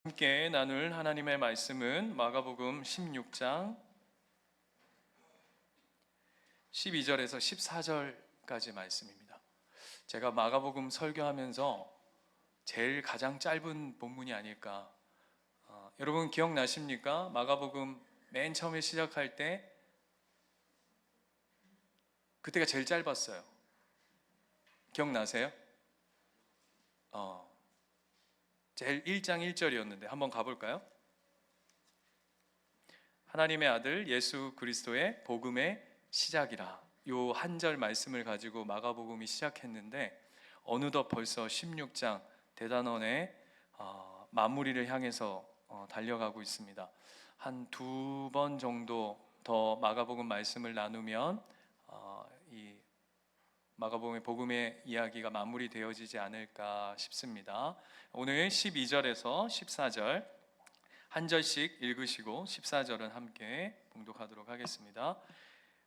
함께 나눌 하나님의 말씀은 마가복음 16장 12절에서 14절까지 말씀입니다. 제가 마가복음 설교하면서 제일 가장 짧은 본문이 아닐까. 여러분 기억나십니까? 마가복음 맨 처음에 시작할 때 그때가 제일 짧았어요. 기억나세요? 제일 1장 1절이었는데 한번 가볼까요? 하나님의 아들 예수 그리스도의 복음의 시작이라. 요 한 절 말씀을 가지고 마가복음이 시작했는데 어느덧 벌써 16장 대단원의 마무리를 향해서 달려가고 있습니다. 한 두 번 정도 더 마가복음 말씀을 나누면 이 마가복음의 복음의 이야기가 마무리되어지지 않을까 싶습니다. 오늘 12절에서 14절 한 절씩 읽으시고 14절은 함께 봉독하도록 하겠습니다.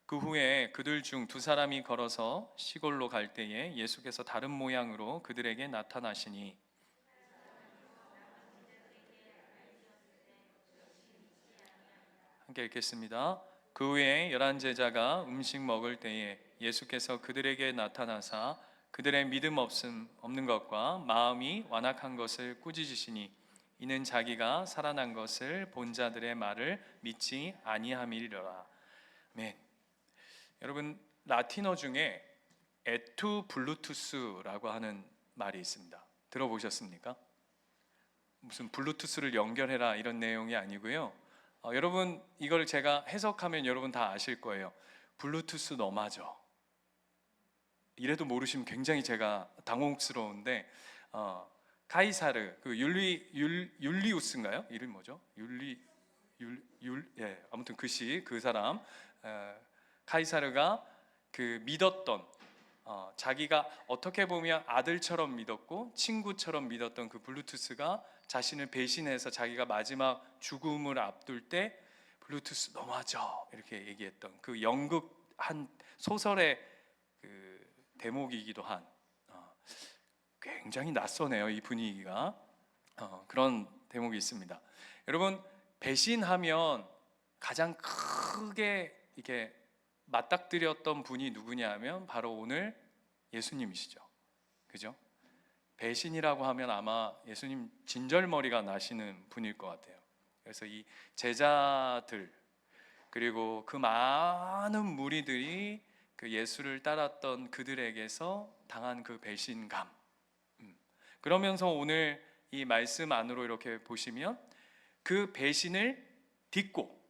그 후에 그들 중 두 사람이 걸어서 시골로 갈 때에 예수께서 다른 모양으로 그들에게 나타나시니 함께 읽겠습니다. 그 후에 11 제자가 음식 먹을 때에 예수께서 그들에게 나타나사 그들의 믿음 없는 것과 마음이 완악한 것을 꾸짖으시니 이는 자기가 살아난 것을 본 자들의 말을 믿지 아니함이리라. 아멘. 여러분 라틴어 중에 에투 블루투스라고 하는 말이 있습니다. 들어보셨습니까? 무슨 블루투스를 연결해라 이런 내용이 아니고요. 여러분 이걸 제가 해석하면 여러분 다 아실 거예요. 블루투스 너 맞아. 이래도 모르시면 굉장히 제가 당혹스러운데 카이사르 그 율리우스인가요? 이름 뭐죠? 아무튼 그 사람 카이사르가 그 믿었던 자기가 어떻게 보면 아들처럼 믿었고 친구처럼 믿었던 그 블루투스가 자신을 배신해서 자기가 마지막 죽음을 앞둘 때 블루투스 너무하죠 이렇게 얘기했던 그 연극 한 소설의 그 대목이기도 한 굉장히 낯서네요 이 분위기가. 그런 대목이 있습니다. 여러분 배신하면 가장 크게 이렇게 맞닥뜨렸던 분이 누구냐 하면 바로 오늘 예수님이시죠. 그죠? 배신이라고 하면 아마 예수님 진절머리가 나시는 분일 것 같아요. 그래서 이 제자들 그리고 그 많은 무리들이 그 예수를 따랐던 그들에게서 당한 그 배신감. 그러면서 오늘 이 말씀 안으로 이렇게 보시면 그 배신을 딛고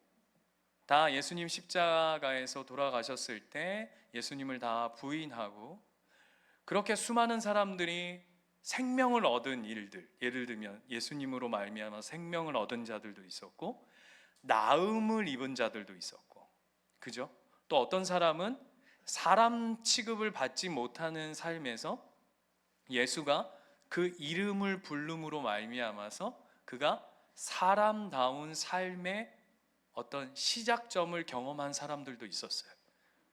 다 예수님 십자가에서 돌아가셨을 때 예수님을 다 부인하고 그렇게 수많은 사람들이 생명을 얻은 일들, 예를 들면 예수님으로 말미암아 생명을 얻은 자들도 있었고 나음을 입은 자들도 있었고, 그죠? 또 어떤 사람은 사람 취급을 받지 못하는 삶에서 예수가 그 이름을 부름으로 말미암아서 그가 사람다운 삶의 어떤 시작점을 경험한 사람들도 있었어요.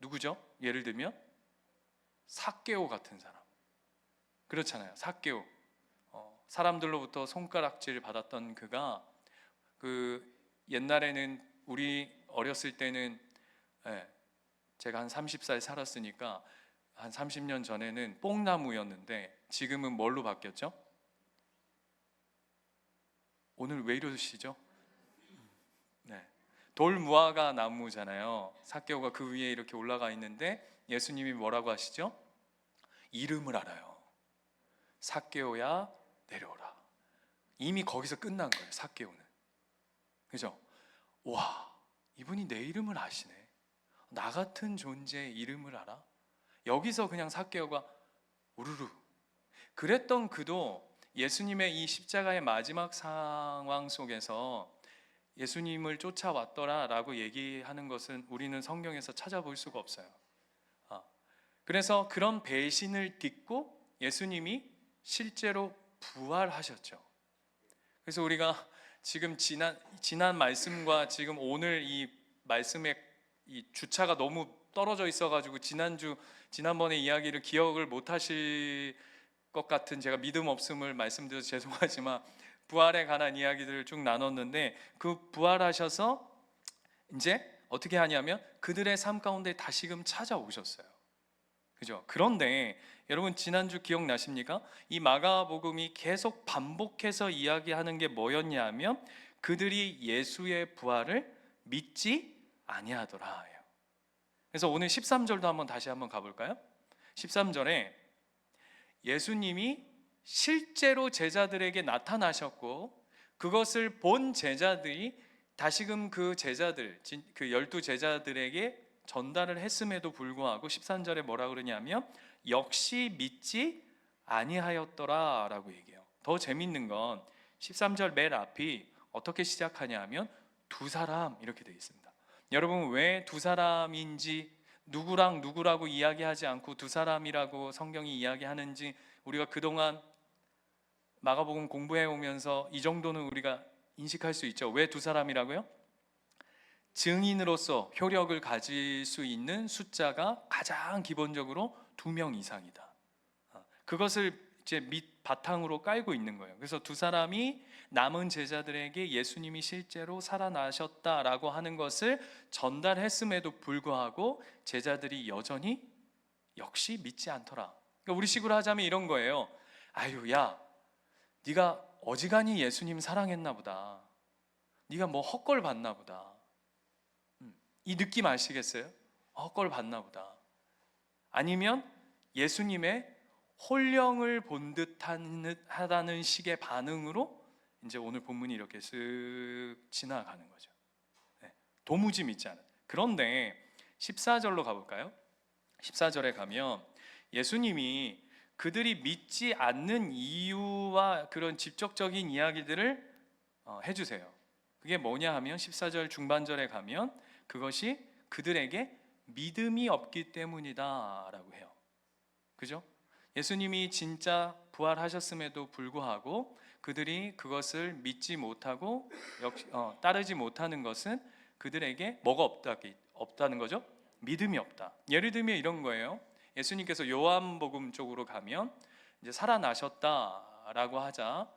누구죠? 예를 들면 삭개오 같은 사람. 그렇잖아요. 삭개오. 사람들로부터 손가락질을 받았던 그가 그 옛날에는 우리 어렸을 때는 제가 한 30살 살았으니까 한 30년 전에는 뽕나무였는데 지금은 뭘로 바뀌었죠? 오늘 왜 이러시죠? 네. 돌무화과 나무잖아요. 삭개오가 그 위에 이렇게 올라가 있는데 예수님이 뭐라고 하시죠? 이름을 알아요. 삭개오야 내려오라. 이미 거기서 끝난 거예요. 삭개오는. 그죠? 와, 이분이 내 이름을 아시네. 나 같은 존재의 이름을 알아? 여기서 그냥 삭개오가 우르르. 그랬던 그도 예수님의 이 십자가의 마지막 상황 속에서 예수님을 쫓아왔더라 라고 얘기하는 것은 우리는 성경에서 찾아볼 수가 없어요. 그래서 그런 배신을 딛고 예수님이 실제로 부활하셨죠. 그래서 우리가 지금 지난 말씀과 지금 오늘 이 말씀의 이 주차가 너무 떨어져 있어가지고 지난번에 이야기를 기억을 못 하실 것 같은 제가 믿음 없음을 말씀드려서 죄송하지만 부활에 관한 이야기들을 쭉 나눴는데 그 부활하셔서 이제 어떻게 하냐면 그들의 삶 가운데 다시금 찾아오셨어요. 그죠? 그런데 여러분 지난주 기억나십니까? 이 마가복음이 계속 반복해서 이야기하는 게 뭐였냐면 그들이 예수의 부활을 믿지 아니하더라 해요. 그래서 오늘 13절도 한번 다시 한번 가볼까요? 13절에 예수님이 실제로 제자들에게 나타나셨고 그것을 본 제자들이 다시금 그 제자들, 그 12제자들에게 전달을 했음에도 불구하고 13절에 뭐라 그러냐면 역시 믿지 아니하였더라 라고 얘기해요. 더 재밌는 건 13절 맨 앞이 어떻게 시작하냐 하면 두 사람 이렇게 되어 있습니다. 여러분 왜 두 사람인지 누구랑 누구라고 이야기하지 않고 두 사람이라고 성경이 이야기하는지 우리가 그동안 마가복음 공부해 오면서 이 정도는 우리가 인식할 수 있죠. 왜 두 사람이라고요? 증인으로서 효력을 가질 수 있는 숫자가 가장 기본적으로 2명 이상이다. 그것을 이제 밑 바탕으로 깔고 있는 거예요. 그래서 두 사람이 남은 제자들에게 예수님이 실제로 살아나셨다라고 하는 것을 전달했음에도 불구하고 제자들이 여전히 역시 믿지 않더라. 그러니까 우리식으로 하자면 이런 거예요. 아유, 야, 네가 어지간히 예수님 사랑했나 보다. 네가 뭐 헛걸 봤나 보다. 이 느낌 아시겠어요? 헛걸 봤나 보다. 아니면 예수님의 홀령을 본 듯하다는 식의 반응으로 이제 오늘 본문이 이렇게 쓱 지나가는 거죠. 도무지 믿지 않은. 그런데 14절로 가볼까요? 14절에 가면 예수님이 그들이 믿지 않는 이유와 그런 직접적인 이야기들을 해주세요. 그게 뭐냐 하면 14절 중반절에 가면 그것이 그들에게 믿음이 없기 때문이다 라고 해요. 그죠? 예수님이 진짜 부활하셨음에도 불구하고 그들이 그것을 믿지 못하고 따르지 못하는 것은 그들에게 뭐가 없다는 거죠? 믿음이 없다. 예를 들면 이런 거예요. 예수님께서 요한복음 쪽으로 가면 이제 살아나셨다라고 하자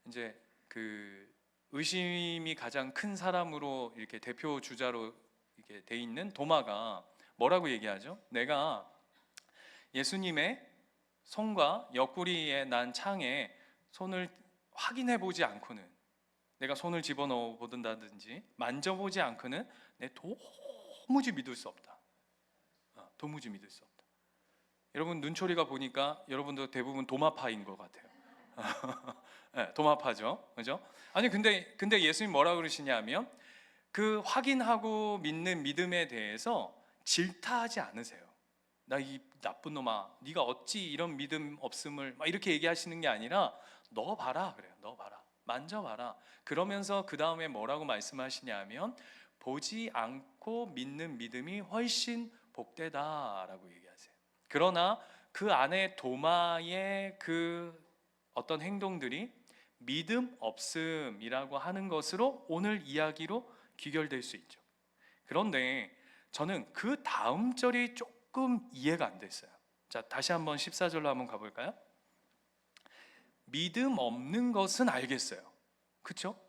이제 그 의심이 가장 큰 사람으로 이렇게 대표 주자로 이렇게 돼 있는 도마가 뭐라고 얘기하죠? 내가 예수님의 손과 옆구리에 난 창에 손을 확인해 보지 않고는 내가 손을 집어넣어 보든다든지 만져보지 않고는 내 도무지 믿을 수 없다. 도무지 믿을 수 없다. 여러분 눈초리가 보니까 여러분도 대부분 도마파인 것 같아요. 네, 도마파죠, 그죠? 아니 근데 예수님 뭐라 그러시냐면 그 확인하고 믿는 믿음에 대해서 질타하지 않으세요. 나 이 나쁜 놈아, 네가 어찌 이런 믿음 없음을 막 이렇게 얘기하시는 게 아니라 너 봐라 그래요. 너 봐라, 만져봐라. 그러면서 그 다음에 뭐라고 말씀하시냐면 보지 않고 믿는 믿음이 훨씬 복되다라고 얘기하세요. 그러나 그 안에 도마의 그 어떤 행동들이 믿음 없음이라고 하는 것으로 오늘 이야기로 귀결될 수 있죠. 그런데 저는 그 다음 절이 조금 이해가 안 됐어요. 자, 다시 한번 14절로 한번 가볼까요? 믿음 없는 것은 알겠어요. 그쵸?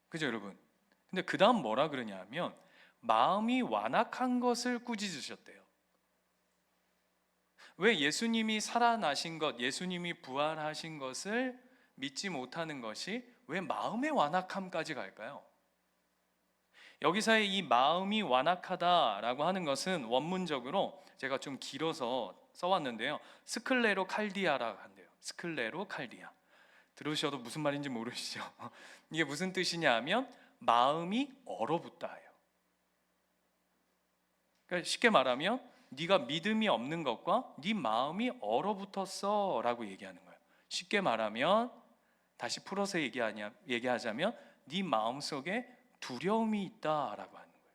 그죠, 여러분? 근데 그 다음 뭐라 그러냐면 마음이 완악한 것을 꾸짖으셨대요. 왜 예수님이 살아나신 것, 예수님이 부활하신 것을 믿지 못하는 것이 왜 마음의 완악함까지 갈까요? 여기서의 이 마음이 완악하다라고 하는 것은 원문적으로 제가 좀 길어서 써왔는데요. 스클레로 칼디아라고 한대요. 스클레로 칼디아. 들으셔도 무슨 말인지 모르시죠? 이게 무슨 뜻이냐 하면 마음이 얼어붙다예요. 그러니까 쉽게 말하면 네가 믿음이 없는 것과 네 마음이 얼어붙었어 라고 얘기하는 거예요. 쉽게 말하면 다시 풀어서 얘기하자면 네 마음속에 두려움이 있다라고 하는 거예요.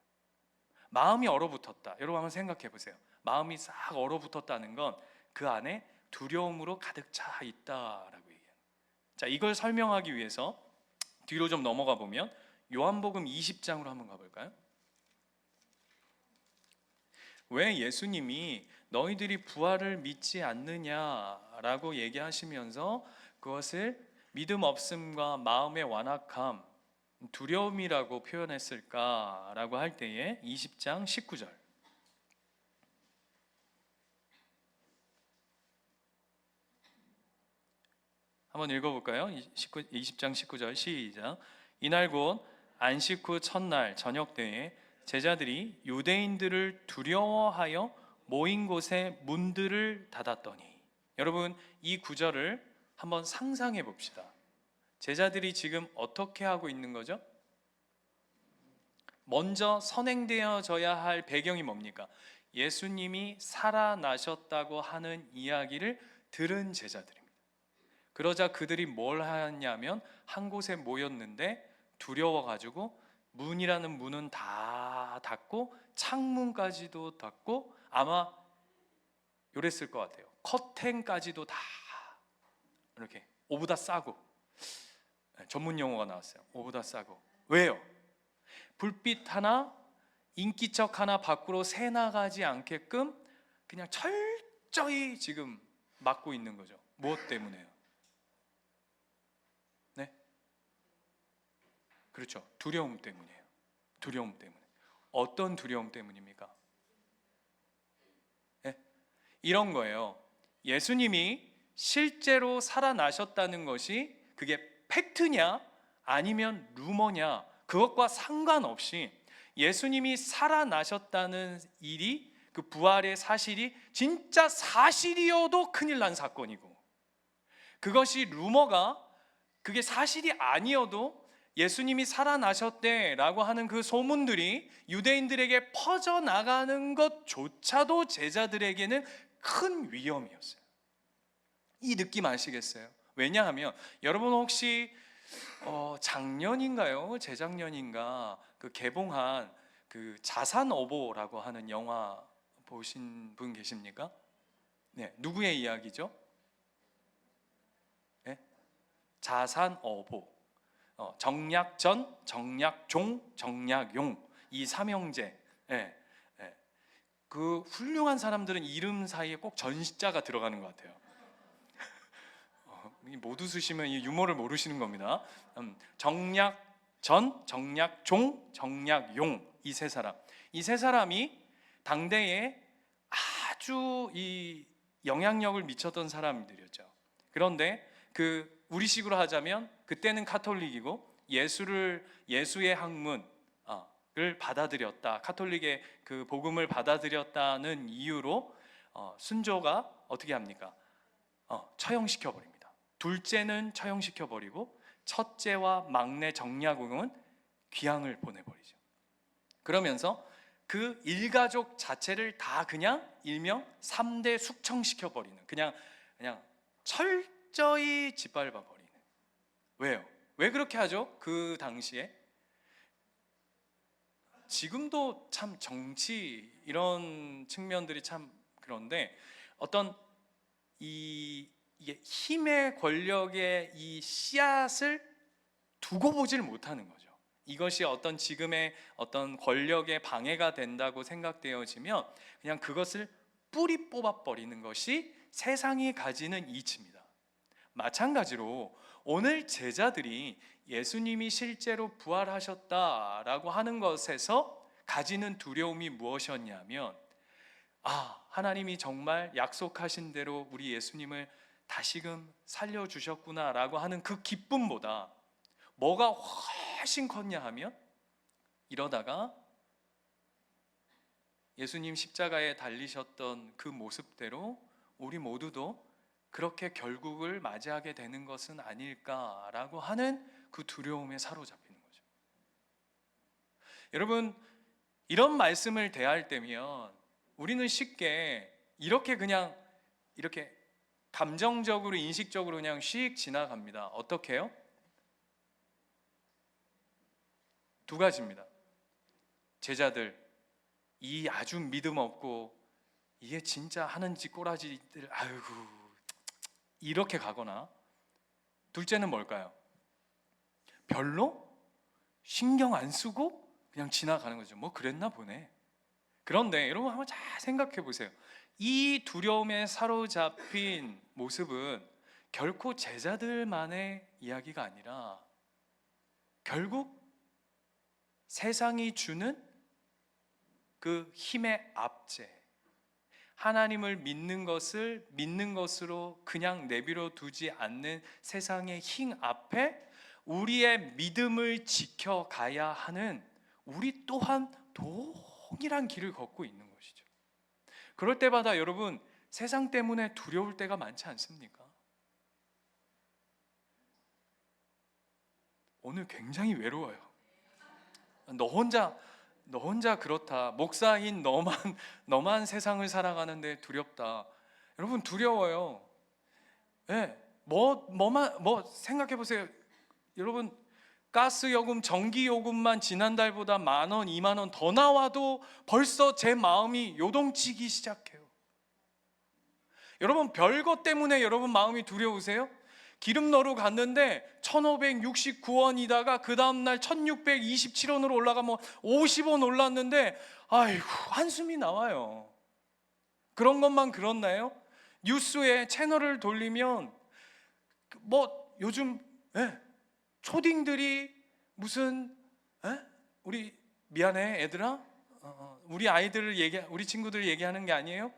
마음이 얼어붙었다. 여러분 한번 생각해 보세요. 마음이 싹 얼어붙었다는 건 그 안에 두려움으로 가득 차 있다라고 얘기해요. 자, 이걸 설명하기 위해서 뒤로 좀 넘어가 보면 요한복음 20장으로 한번 가볼까요? 왜 예수님이 너희들이 부활을 믿지 않느냐라고 얘기하시면서 그것을 믿음 없음과 마음의 완악함, 두려움이라고 표현했을까라고 할 때에 20장 19절 한번 읽어볼까요? 20장 19절 시작. 이날 곧 안식 후 첫날 저녁 때에 제자들이 유대인들을 두려워하여 모인 곳에 문들을 닫았더니, 여러분 이 구절을 한번 상상해 봅시다. 제자들이 지금 어떻게 하고 있는 거죠? 먼저 선행되어져야 할 배경이 뭡니까? 예수님이 살아나셨다고 하는 이야기를 들은 제자들입니다. 그러자 그들이 뭘 하냐면 한 곳에 모였는데 두려워가지고 문이라는 문은 다 닫고 창문까지도 닫고 아마 요랬을 것 같아요. 커튼까지도 다 이렇게 오보다 싸고, 전문 용어가 나왔어요. 오보다 싸고. 왜요? 불빛 하나, 인기척 하나 밖으로 새 나가지 않게끔 그냥 철저히 지금 막고 있는 거죠. 무엇 때문에요? 네? 그렇죠. 두려움 때문이에요. 두려움 때문에. 어떤 두려움 때문입니까? 네? 이런 거예요. 예수님이 실제로 살아나셨다는 것이 그게 팩트냐 아니면 루머냐, 그것과 상관없이 예수님이 살아나셨다는 일이, 그 부활의 사실이 진짜 사실이어도 큰일 난 사건이고, 그것이 루머가, 그게 사실이 아니어도 예수님이 살아나셨대라고 하는 그 소문들이 유대인들에게 퍼져나가는 것조차도 제자들에게는 큰 위험이었어요. 이 느낌 아시겠어요? 왜냐하면 여러분 혹시 작년인가요? 재작년인가 그 개봉한 그 자산어보라고 하는 영화 보신 분 계십니까? 네, 누구의 이야기죠? 네? 자산어보. 정약전, 정약종, 정약용, 이 삼형제. 네, 네. 그 훌륭한 사람들은 이름 사이에 꼭 전자가 들어가는 것 같아요. 못 웃으시면 이 유머를 모르시는 겁니다. 정약전, 정약종, 정약용, 이 세 사람. 이 세 사람이 당대에 아주 이 영향력을 미쳤던 사람들이었죠. 그런데 그 우리식으로 하자면 그때는 카톨릭이고 예수의 학문을 받아들였다, 카톨릭의 그 복음을 받아들였다는 이유로 순조가 어떻게 합니까? 처형시켜 버립니다. 둘째는 처형시켜 버리고 첫째와 막내 정약용은 귀향을 보내버리죠. 그러면서 그 일가족 자체를 다 그냥 일명 3대 숙청시켜 버리는, 그냥 철저히 짓밟아 버리는. 왜요? 왜 그렇게 하죠? 그 당시에 지금도 참 정치 이런 측면들이 참 그런데 어떤 이게 힘의 권력의 이 씨앗을 두고 보질 못하는 거죠. 이것이 어떤 지금의 어떤 권력에 방해가 된다고 생각되어지면 그냥 그것을 뿌리 뽑아 버리는 것이 세상이 가지는 이치입니다. 마찬가지로 오늘 제자들이 예수님이 실제로 부활하셨다라고 하는 것에서 가지는 두려움이 무엇이었냐면, 하나님이 정말 약속하신 대로 우리 예수님을 다시금 살려주셨구나라고 하는 그 기쁨보다 뭐가 훨씬 컸냐 하면, 이러다가 예수님 십자가에 달리셨던 그 모습대로 우리 모두도 그렇게 결국을 맞이하게 되는 것은 아닐까라고 하는 그 두려움에 사로잡히는 거죠. 여러분, 이런 말씀을 대할 때면 우리는 쉽게 이렇게 그냥 이렇게 감정적으로 인식적으로 그냥 휙 지나갑니다. 어떻게 해요? 두 가지입니다. 제자들 이 아주 믿음 없고 이게 진짜 하는지 꼬라지들 아이고 이렇게 가거나, 둘째는 뭘까요? 별로 신경 안 쓰고 그냥 지나가는 거죠. 뭐 그랬나 보네. 그런데 여러분 한번 잘 생각해 보세요. 이 두려움에 사로잡힌 모습은 결코 제자들만의 이야기가 아니라 결국 세상이 주는 그 힘의 압제, 하나님을 믿는 것을 믿는 것으로 그냥 내버려 두지 않는 세상의 힘 앞에 우리의 믿음을 지켜가야 하는 우리 또한 동일한 길을 걷고 있는 것이죠. 그럴 때마다 여러분, 세상 때문에 두려울 때가 많지 않습니까? 오늘 굉장히 외로워요. 너 혼자 그렇다. 목사인 너만 세상을 살아가는데 두렵다. 여러분, 두려워요. 네, 뭐 생각해 보세요. 여러분, 가스 요금, 전기 요금만 지난달보다 10,000원, 20,000원 더 나와도 벌써 제 마음이 요동치기 시작해요. 여러분, 별것 때문에 여러분 마음이 두려우세요? 기름 넣으러 갔는데 1,569원이다가 그 다음날 1,627원으로 올라가면 50원 올랐는데 아이고, 한숨이 나와요. 그런 것만 그렇나요? 뉴스에 채널을 돌리면 요즘 초딩들이 무슨 우리 미안해 애들아, 우리 친구들 얘기하는 게 아니에요.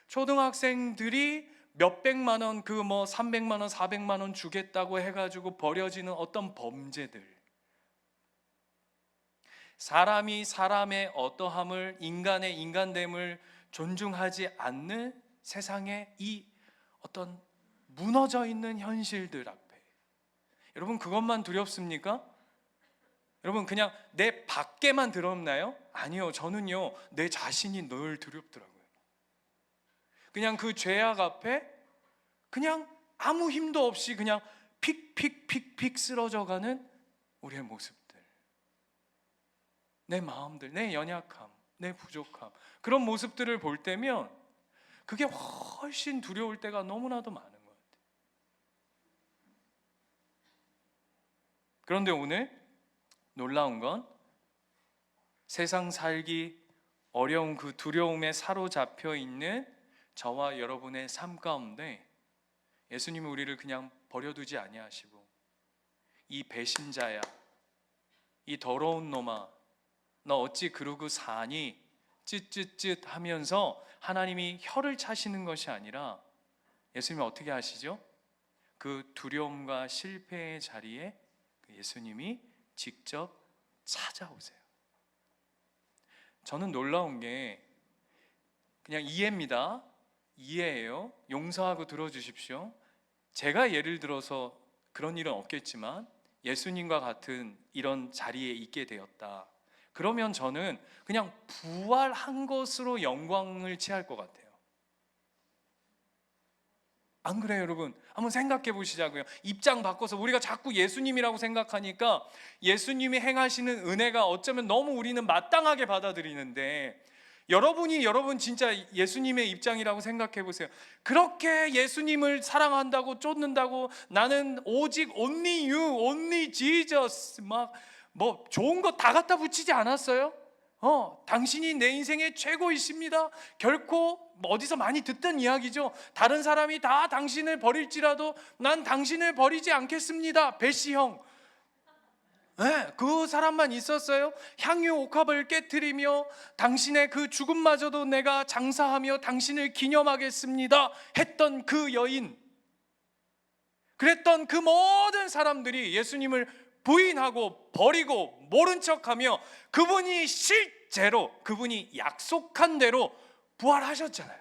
초등학생들이 몇백만 원, 300만 원, 400만 원 주겠다고 해가지고 벌여지는 어떤 범죄들, 사람이 사람의 어떠함을, 인간의 인간됨을 존중하지 않는 세상의 이 어떤 무너져 있는 현실들 앞에 여러분, 그것만 두렵습니까? 여러분, 그냥 내 밖에만 두렵나요? 아니요, 저는요 내 자신이 늘 두렵더라고요. 그냥 그 죄악 앞에 그냥 아무 힘도 없이 그냥 픽픽픽픽 쓰러져가는 우리의 모습들, 내 마음들, 내 연약함, 내 부족함, 그런 모습들을 볼 때면 그게 훨씬 두려울 때가 너무나도 많은 것 같아요. 그런데 오늘 놀라운 건 세상 살기 어려운 그 두려움에 사로잡혀 있는 저와 여러분의 삶 가운데 예수님은 우리를 그냥 버려두지 아니하시고, 이 배신자야, 이 더러운 놈아, 너 어찌 그러고 사니? 쯧쯧쯧 하면서 하나님이 혀를 차시는 것이 아니라 예수님이 어떻게 하시죠? 그 두려움과 실패의 자리에 예수님이 직접 찾아오세요. 저는 놀라운 게 그냥 이해입니다. 이해예요. 용서하고 들어주십시오. 제가 예를 들어서 그런 일은 없겠지만 예수님과 같은 이런 자리에 있게 되었다. 그러면 저는 그냥 부활한 것으로 영광을 취할 것 같아요. 안 그래요, 여러분? 한번 생각해 보시자고요. 입장 바꿔서 우리가 자꾸 예수님이라고 생각하니까 예수님이 행하시는 은혜가 어쩌면 너무 우리는 마땅하게 받아들이는데, 여러분 진짜 예수님의 입장이라고 생각해 보세요. 그렇게 예수님을 사랑한다고 쫓는다고, 나는 오직 only you, only Jesus, 좋은 거 다 갖다 붙이지 않았어요? 당신이 내 인생의 최고이십니다. 결코 어디서 많이 듣던 이야기죠. 다른 사람이 다 당신을 버릴지라도 난 당신을 버리지 않겠습니다. 베시형. 그 사람만 있었어요. 향유 옥합을 깨트리며 당신의 그 죽음마저도 내가 장사하며 당신을 기념하겠습니다 했던 그 여인, 그랬던 그 모든 사람들이 예수님을 부인하고 버리고 모른 척하며 그분이 실제로 그분이 약속한 대로 부활하셨잖아요.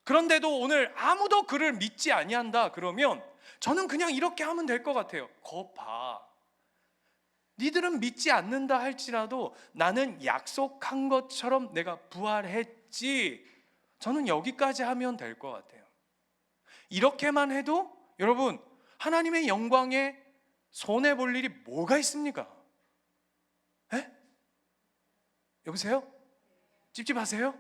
그런데도 오늘 아무도 그를 믿지 아니한다 그러면 저는 그냥 이렇게 하면 될 것 같아요. 거 봐, 니들은 믿지 않는다 할지라도 나는 약속한 것처럼 내가 부활했지. 저는 여기까지 하면 될 것 같아요. 이렇게만 해도 여러분, 하나님의 영광에 손해볼 일이 뭐가 있습니까? 여보세요? 찝찝하세요?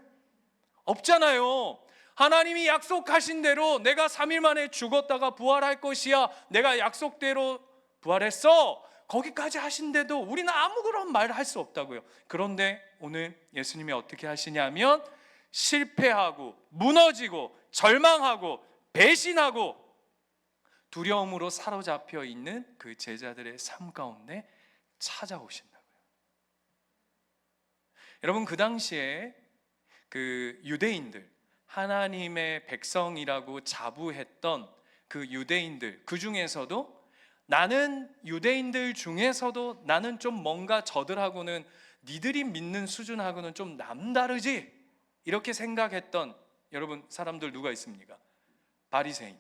없잖아요. 하나님이 약속하신 대로 내가 3일 만에 죽었다가 부활할 것이야, 내가 약속대로 부활했어, 거기까지 하신데도 우리는 아무런 말 할 수 없다고요. 그런데 오늘 예수님이 어떻게 하시냐면 실패하고 무너지고 절망하고 배신하고 두려움으로 사로잡혀 있는 그 제자들의 삶 가운데 찾아오신다고요. 여러분, 그 당시에 그 유대인들, 하나님의 백성이라고 자부했던 그 유대인들, 그 중에서도 나는 유대인들 중에서도 나는 좀 뭔가 저들하고는, 니들이 믿는 수준하고는 좀 남다르지, 이렇게 생각했던 여러분 사람들 누가 있습니까? 바리새인.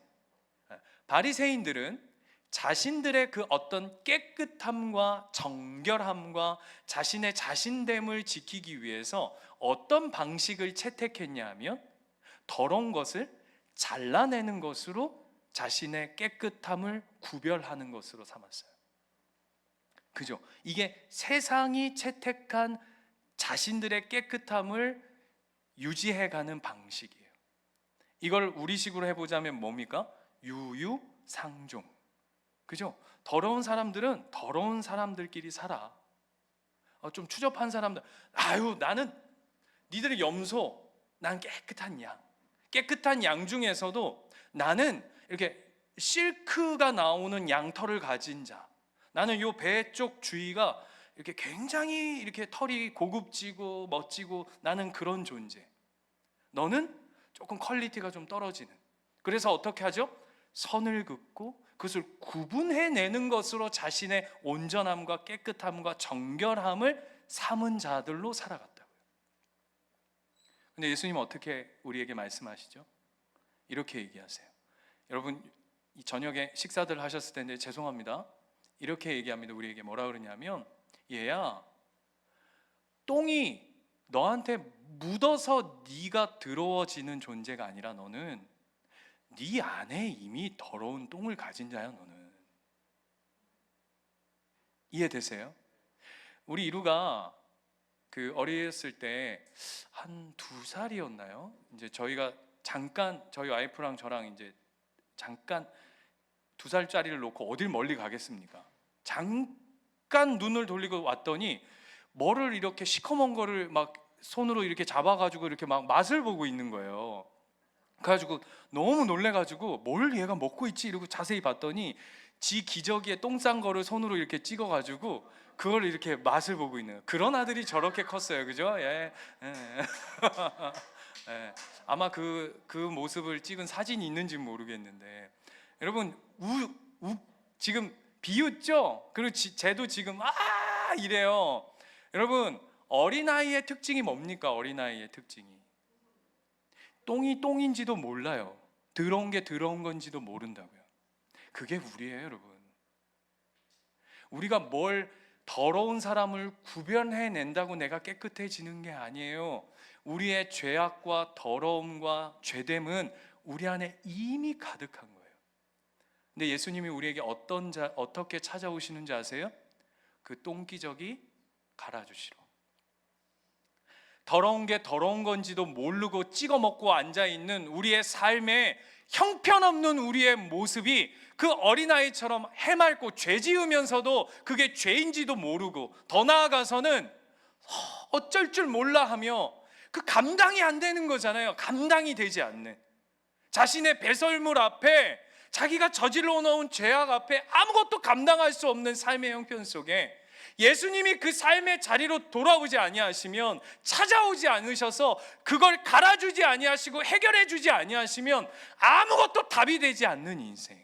바리새인들은 자신들의 그 어떤 깨끗함과 정결함과 자신의 자신됨을 지키기 위해서 어떤 방식을 채택했냐 하면 더러운 것을 잘라내는 것으로 자신의 깨끗함을 구별하는 것으로 삼았어요. 그죠? 이게 세상이 채택한 자신들의 깨끗함을 유지해가는 방식이에요. 이걸 우리식으로 해보자면 뭡니까? 유유상종. 그죠? 더러운 사람들은 더러운 사람들끼리 살아. 좀 추접한 사람들, 아유 나는 니들의 염소, 난 깨끗한 양. 깨끗한 양 중에서도 나는 이렇게 실크가 나오는 양털을 가진 자, 나는 요 배 쪽 주위가 이렇게 굉장히 이렇게 털이 고급지고 멋지고 나는 그런 존재. 너는 조금 퀄리티가 좀 떨어지는. 그래서 어떻게 하죠? 선을 긋고 그것을 구분해내는 것으로 자신의 온전함과 깨끗함과 정결함을 삼은 자들로 살아갔다고요. 근데 예수님은 어떻게 우리에게 말씀하시죠? 이렇게 얘기하세요. 여러분, 이 저녁에 식사들 하셨을 텐데 죄송합니다. 이렇게 얘기합니다. 우리에게 뭐라 그러냐면, 얘야, 똥이 너한테 묻어서 네가 더러워지는 존재가 아니라 너는 네 안에 이미 더러운 똥을 가진 자야. 너는. 이해되세요? 우리 이루가 그 어렸을 때 한 2살이었나요? 이제 저희가 잠깐, 저희 와이프랑 저랑 이제 잠깐 2살짜리를 놓고 어딜 멀리 가겠습니까? 잠깐 눈을 돌리고 왔더니 뭐를 이렇게 시커먼 거를 막 손으로 이렇게 잡아가지고 이렇게 막 맛을 보고 있는 거예요. 그래가지고 너무 놀래가지고 뭘 얘가 먹고 있지 이러고 자세히 봤더니 지 기저귀에 똥 싼 거를 손으로 이렇게 찍어가지고 그걸 이렇게 맛을 보고 있는, 그런 아들이 저렇게 컸어요. 그죠? 예. 예. 예. 아마 그 모습을 찍은 사진이 있는지 모르겠는데, 여러분 지금 비웃죠? 그리고 쟤도 지금 이래요. 여러분, 어린아이의 특징이 뭡니까? 어린아이의 특징이 똥이 똥인지도 몰라요. 더러운 게 더러운 건지도 모른다고요. 그게 우리예요. 여러분, 우리가 뭘 더러운 사람을 구별해낸다고 내가 깨끗해지는 게 아니에요. 우리의 죄악과 더러움과 죄됨은 우리 안에 이미 가득한 거예요. 근데 예수님이 우리에게 어떻게 찾아오시는지 아세요? 그 똥기저귀 갈아주시러. 더러운 게 더러운 건지도 모르고 찍어 먹고 앉아있는 우리의 삶에 형편없는 우리의 모습이 그 어린아이처럼 해맑고 죄 지으면서도 그게 죄인지도 모르고, 더 나아가서는 어쩔 줄 몰라 하며 그 감당이 안 되는 거잖아요. 감당이 되지 않는, 자신의 배설물 앞에, 자기가 저질러 놓은 죄악 앞에 아무것도 감당할 수 없는 삶의 형편 속에 예수님이 그 삶의 자리로 돌아오지 아니하시면, 찾아오지 않으셔서 그걸 갈아주지 아니하시고 해결해 주지 아니하시면 아무것도 답이 되지 않는 인생,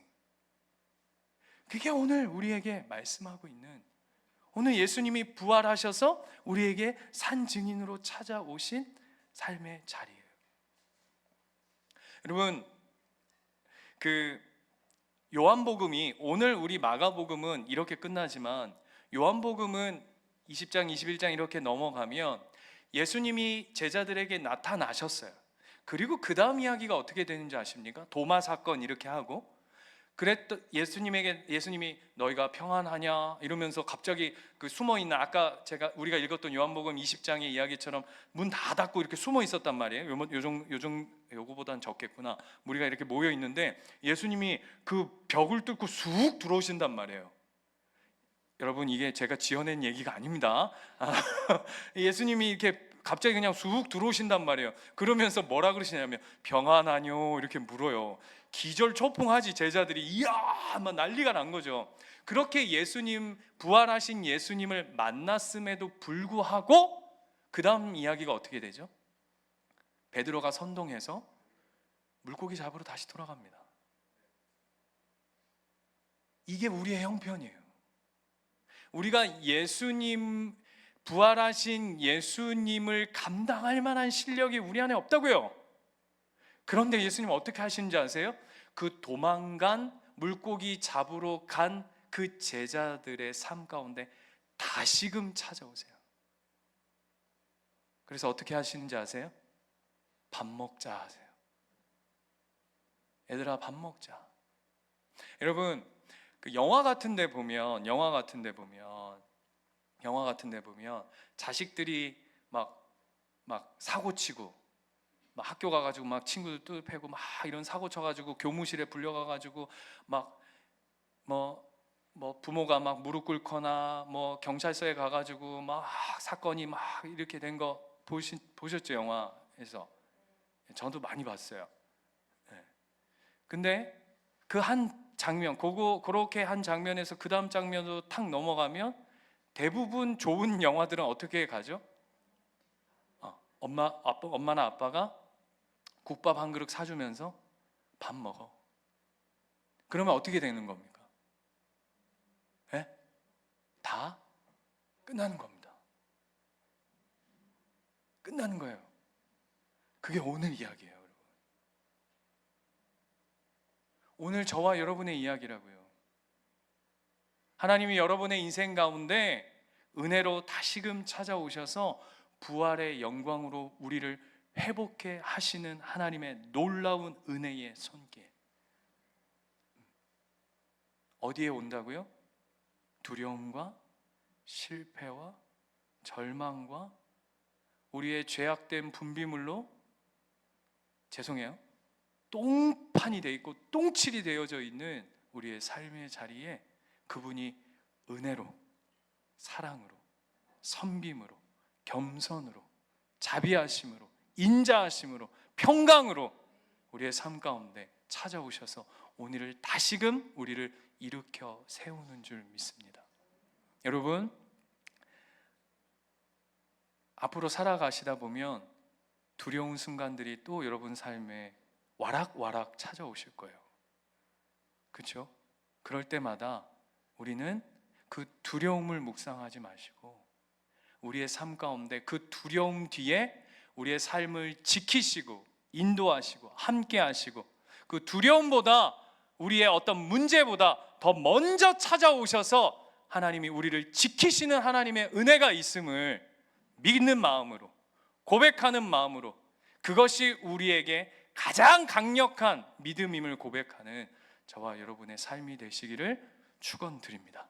그게 오늘 우리에게 말씀하고 있는, 오늘 예수님이 부활하셔서 우리에게 산 증인으로 찾아오신 삶의 자리예요. 여러분, 그 요한복음이, 오늘 우리 마가복음은 이렇게 끝나지만 요한복음은 20장, 21장 이렇게 넘어가면 예수님이 제자들에게 나타나셨어요. 그리고 그 다음 이야기가 어떻게 되는지 아십니까? 도마 사건 이렇게 하고, 그랬던 예수님이 너희가 평안하냐 이러면서 갑자기 그 숨어있는, 아까 우리가 읽었던 요한복음 20장의 이야기처럼 문 다 닫고 이렇게 숨어 있었단 말이에요. 요거보단 적겠구나. 우리가 이렇게 모여 있는데 예수님이 그 벽을 뚫고 쑥 들어오신단 말이에요. 여러분, 이게 제가 지어낸 얘기가 아닙니다. 예수님이 이렇게 갑자기 그냥 쑥 들어오신단 말이에요. 그러면서 뭐라 그러시냐면 평안하뇨 이렇게 물어요. 기절초풍하지. 제자들이 이야 막 난리가 난 거죠. 그렇게 예수님, 부활하신 예수님을 만났음에도 불구하고 그 다음 이야기가 어떻게 되죠? 베드로가 선동해서 물고기 잡으러 다시 돌아갑니다. 이게 우리의 형편이에요. 우리가 예수님, 부활하신 예수님을 감당할 만한 실력이 우리 안에 없다고요. 그런데 예수님은 어떻게 하시는지 아세요? 그 도망간 물고기 잡으러 간 그 제자들의 삶 가운데 다시금 찾아오세요. 그래서 어떻게 하시는지 아세요? 밥 먹자 하세요. 얘들아 밥 먹자. 여러분 그 영화 같은 데 보면 자식들이 막 사고 치고 막 학교 가가지고 막 친구들 뚜 패고 막 이런 사고 쳐가지고 교무실에 불려가가지고 막 부모가 막 무릎 꿇거나 뭐 경찰서에 가가지고 막 사건이 막 이렇게 된 거 보셨죠? 영화에서. 저도 많이 봤어요. 네. 근데 그 한 장면, 그렇게 한 장면에서 그 다음 장면으로 탁 넘어가면 대부분 좋은 영화들은 어떻게 가죠? 엄마나 아빠가 국밥 한 그릇 사주면서 밥 먹어. 그러면 어떻게 되는 겁니까? 네? 다 끝나는 겁니다. 끝나는 거예요. 그게 오늘 이야기예요, 여러분. 오늘 저와 여러분의 이야기라고요. 하나님이 여러분의 인생 가운데 은혜로 다시금 찾아오셔서 부활의 영광으로 우리를 회복해 하시는 하나님의 놀라운 은혜의 손길. 어디에 온다고요? 두려움과 실패와 절망과 우리의 죄악된 분비물로 똥판이 되어 있고 똥칠이 되어져 있는 우리의 삶의 자리에 그분이 은혜로, 사랑으로, 선빔으로, 겸손으로, 자비하심으로, 인자하심으로, 평강으로 우리의 삶 가운데 찾아오셔서 오늘을 다시금 우리를 일으켜 세우는 줄 믿습니다. 여러분, 앞으로 살아가시다 보면 두려운 순간들이 또 여러분 삶에 와락와락 찾아오실 거예요. 그렇죠? 그럴 때마다 우리는 그 두려움을 묵상하지 마시고 우리의 삶 가운데 그 두려움 뒤에 우리의 삶을 지키시고 인도하시고 함께 하시고 그 두려움보다 우리의 어떤 문제보다 더 먼저 찾아오셔서 하나님이 우리를 지키시는 하나님의 은혜가 있음을 믿는 마음으로 고백하는 마음으로 그것이 우리에게 가장 강력한 믿음임을 고백하는 저와 여러분의 삶이 되시기를 축원드립니다.